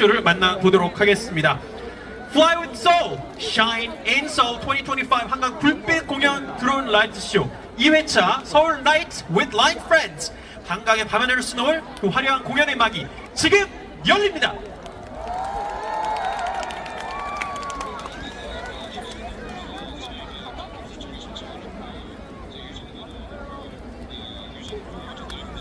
쇼를 만나보도록 하겠습니다. Fly with Soul, Shine in Seoul 2025 한강 불빛 공연 드론 라이트 쇼 2회차 서울 Night with Line Friends 한강의 밤하늘을 수놓을 그 화려한 공연의 막이 지금 열립니다.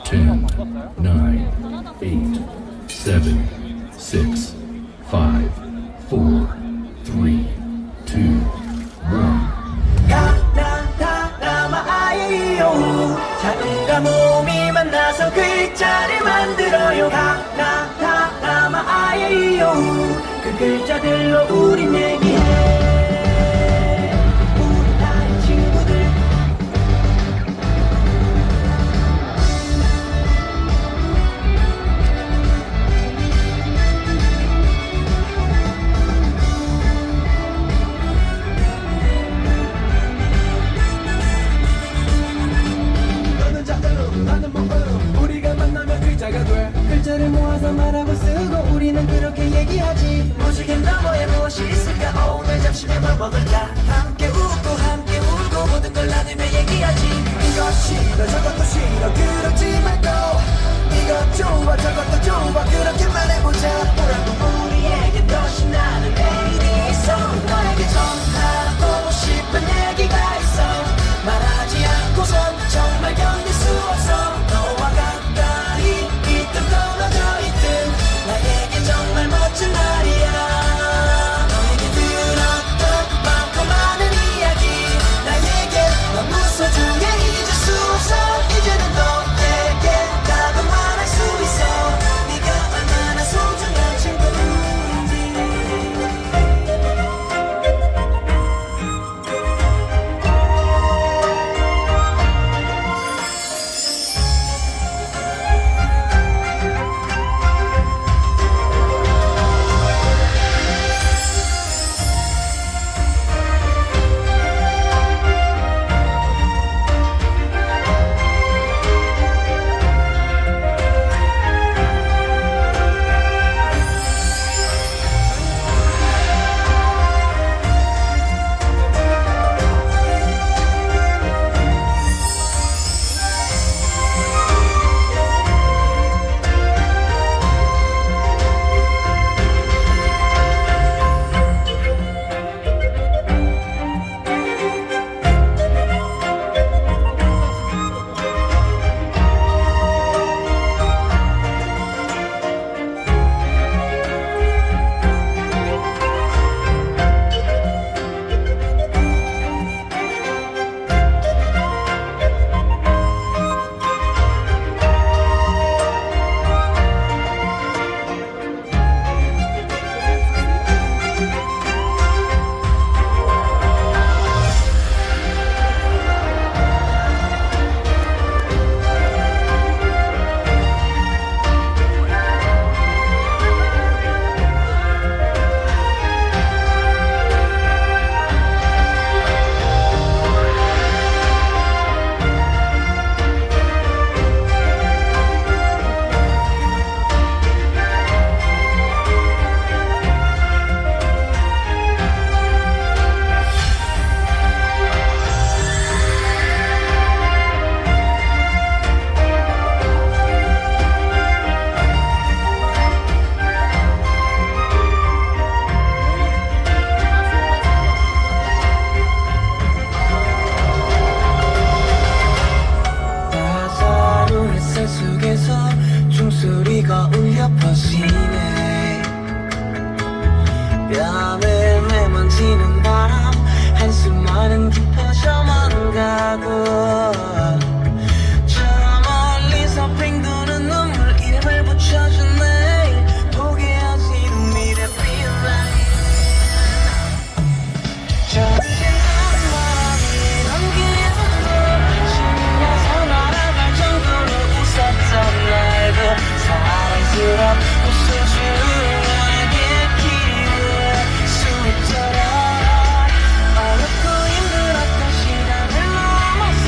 Ten, nine, eight, seven, six, five, four, three, two, one. 가나다라마아예요 자음과 몸이 만나서 글자를 만들어요. 가나다라마아예요 그 글자들로 우린 얘기해. 우리 나의 친구들 나는 우리가 만나면 글자가 돼. 글자를 모아서 말하고 쓰고 우리는 그렇게 얘기하지. 무지개 너머에 무엇이 있을까. 오늘 잠시만 먹을까. 함께 웃고 함께 울고 모든 걸 나누며 얘기하지. 이것 싫어 저것도 싫어 그러지 말고 이것 좋아 저것도 좋아 그렇게 말해보자. 뭐라도 우리에게 더 신나는 내일이 있어. 너에게 전하고 싶은 얘기가 있어. 말하지 않고선 정말 견딜 수 없어. 너와 가까이 있든 떨어져 있든 나에게 정말 멋진 날이야. 너에게 들었던 많고 많은 이야기 나에게 너무 소중해 잊을 수 없어. 이제는 너에게 나도 말할 수 있어. 네가 얼마나 소중한 친구인지. 따사로운 햇살 속에서 종소리가 울려 퍼지네. 뺨에 내만지는 바람 한숨만은 깊어져만 가고 저 멀리서 팽 도는 눈물 이름을 붙여주네. 보게 하시는 미래 feel like 저리진 않은 바람이 넘기려도 신나서 날아갈 정도로 웃었던 날도 사랑스럽 웃어주는 나에게 기회 수 있도록 어렵고 힘들었던 시간을 넘어서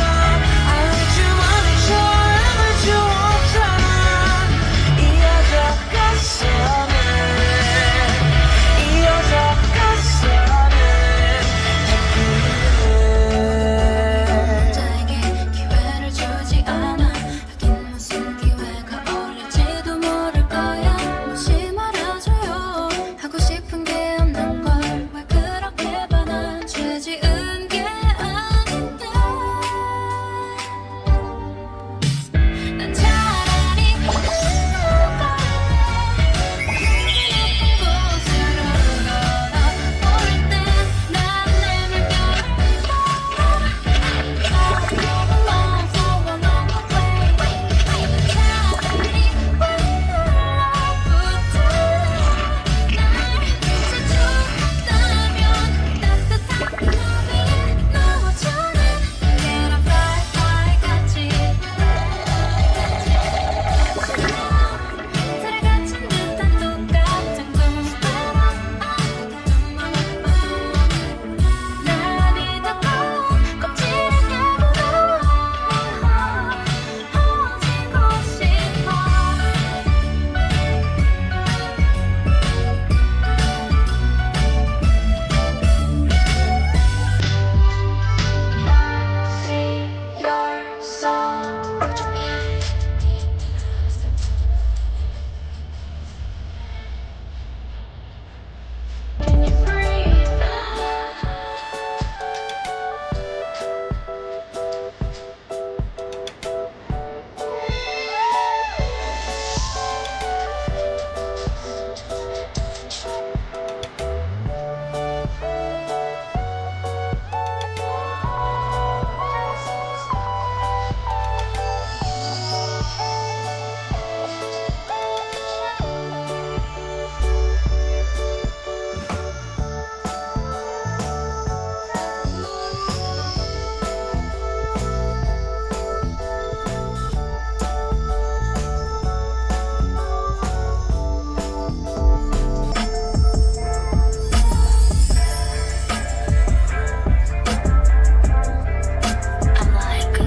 I'm like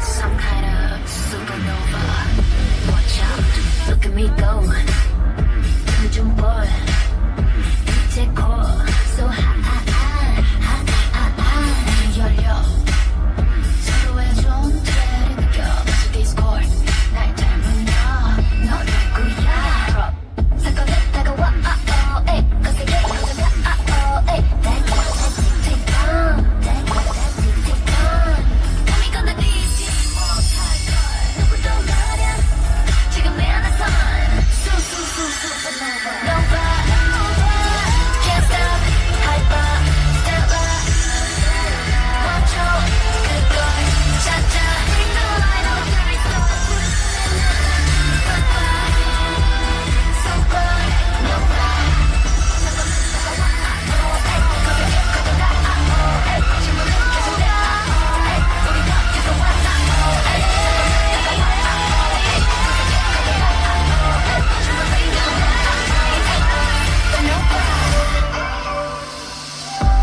some kind of supernova. Watch out, look at me go. 표정 볼, 빛의 core. So high, 열려. 서로의 존재를 느껴. 마치 디스코드. 날 닮은 너 누구야? 사건에 다가와, 에이. 거세게 커져가, 에이. Take on. 남이 건드리지 못할걸. 누구도 가려. 지금 내 안에선 supernova. Nova. Can't stop. Hyper. Stellar. 멈춰. 그걸 찾아. Bring the light of every star. Supernova.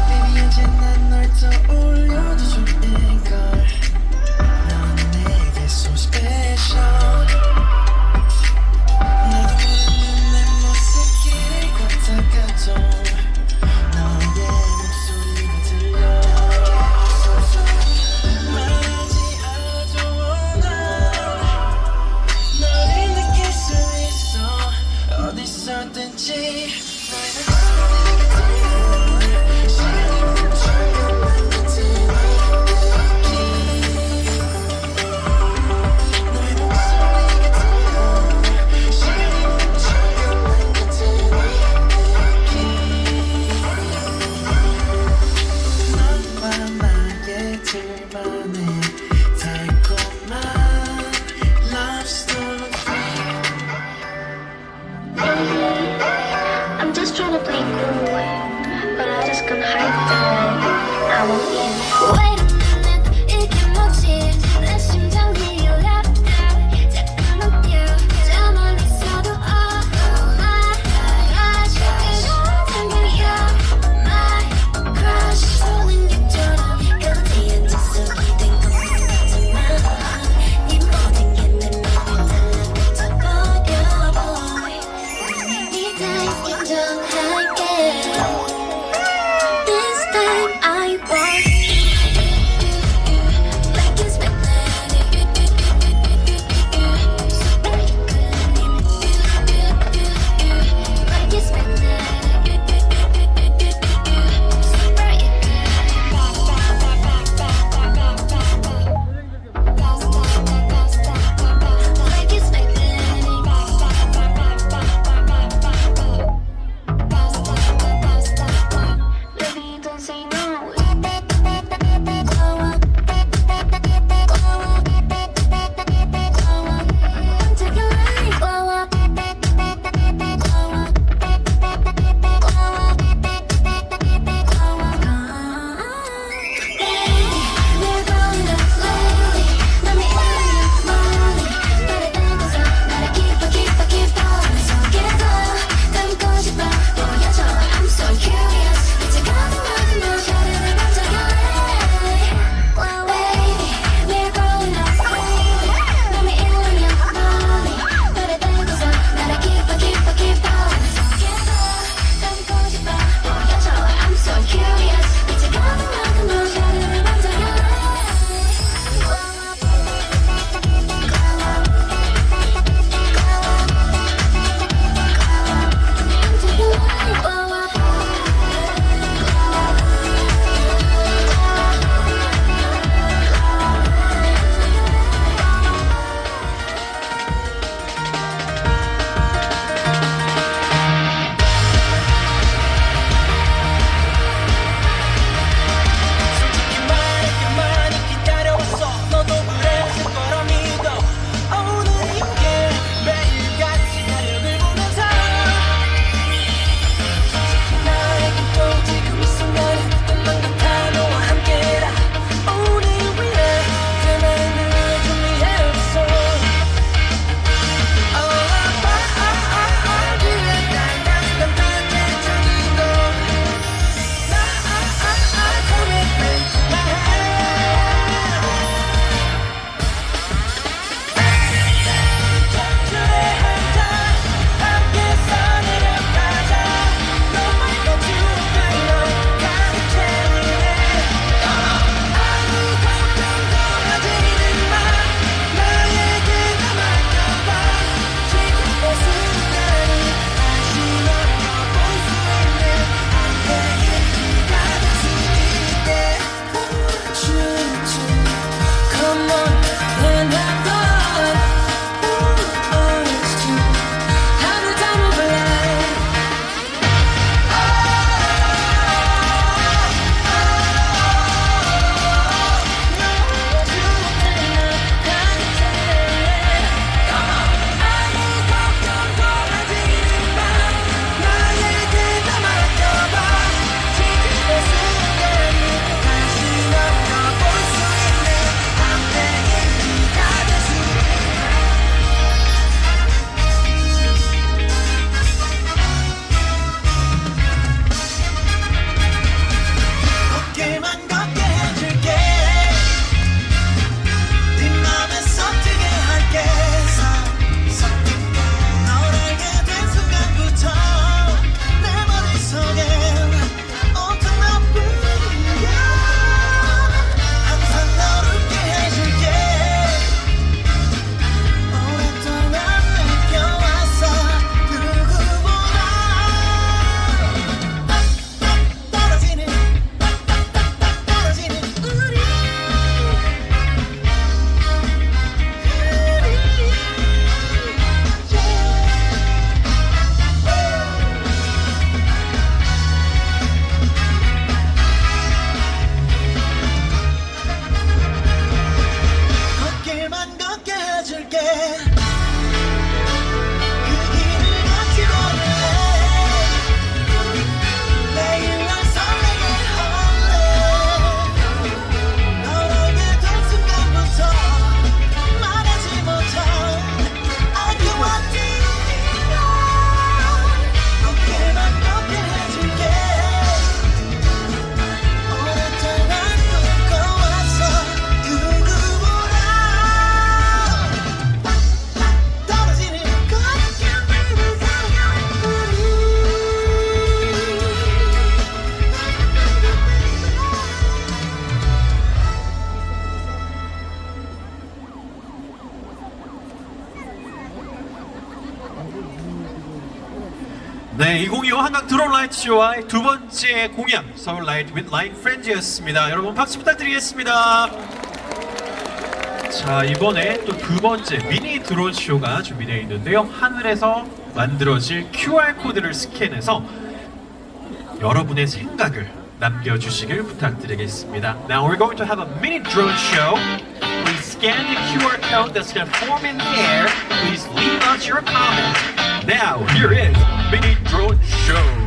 Baby 이제 난 널 떠올려도 좋을걸 넌 내게 so special 나도 모르는 내 모습길을 걷다가도 너의 목소리가 들려 말하지 않아도 원한 너를 느낄 수 있어 어디서든지 너의 목소리가 들려 시간이 멈추면 난 같은 느낌 너의 목소리가 들려 시간이 멈추면 난 같은 느낌 너와 나의 둘만의 달콤한 love story I'm just trying to play cool, but I just can't hide that I want you. Wait a minute, 이게 뭐지? 내 심장 뛰어났다. 자꾸 느껴, 저 멀리서도 oh my gosh, 이런 생각이야. My crush, 손은 육처럼 곁에 앉아서 기댄 것만 같지만 이 모든 게 내 맘에 달라붙어버려 boy. Anytime 인정할게. This time I want 해줄게 그 길을 같이 걸을래 매일 날 설레게 할래 널 알게 된 순간부터 말하지 못한 아껴와 뛰어 어깨만 걷게 해줄게 오랫동안 꿈꿔왔어 누구보다 떨어지는 꽃향기를 살려낸 우리 네, 2025 한강 드론 라이트 쇼와의 두 번째 공연 서울 라이트 with 라인 프렌즈였습니다. 여러분 박수 부탁드리겠습니다. 자, 이번에 또 두 번째 미니 드론 쇼가 준비되어 있는데요. 하늘에서 만들어질 QR 코드를 스캔해서 여러분의 생각을 남겨주시길 부탁드리겠습니다. Now we're going to have a mini drone show. Please scan the QR code that's going to form in the air. Please leave us your comment. Now, here is Mini Drone Show.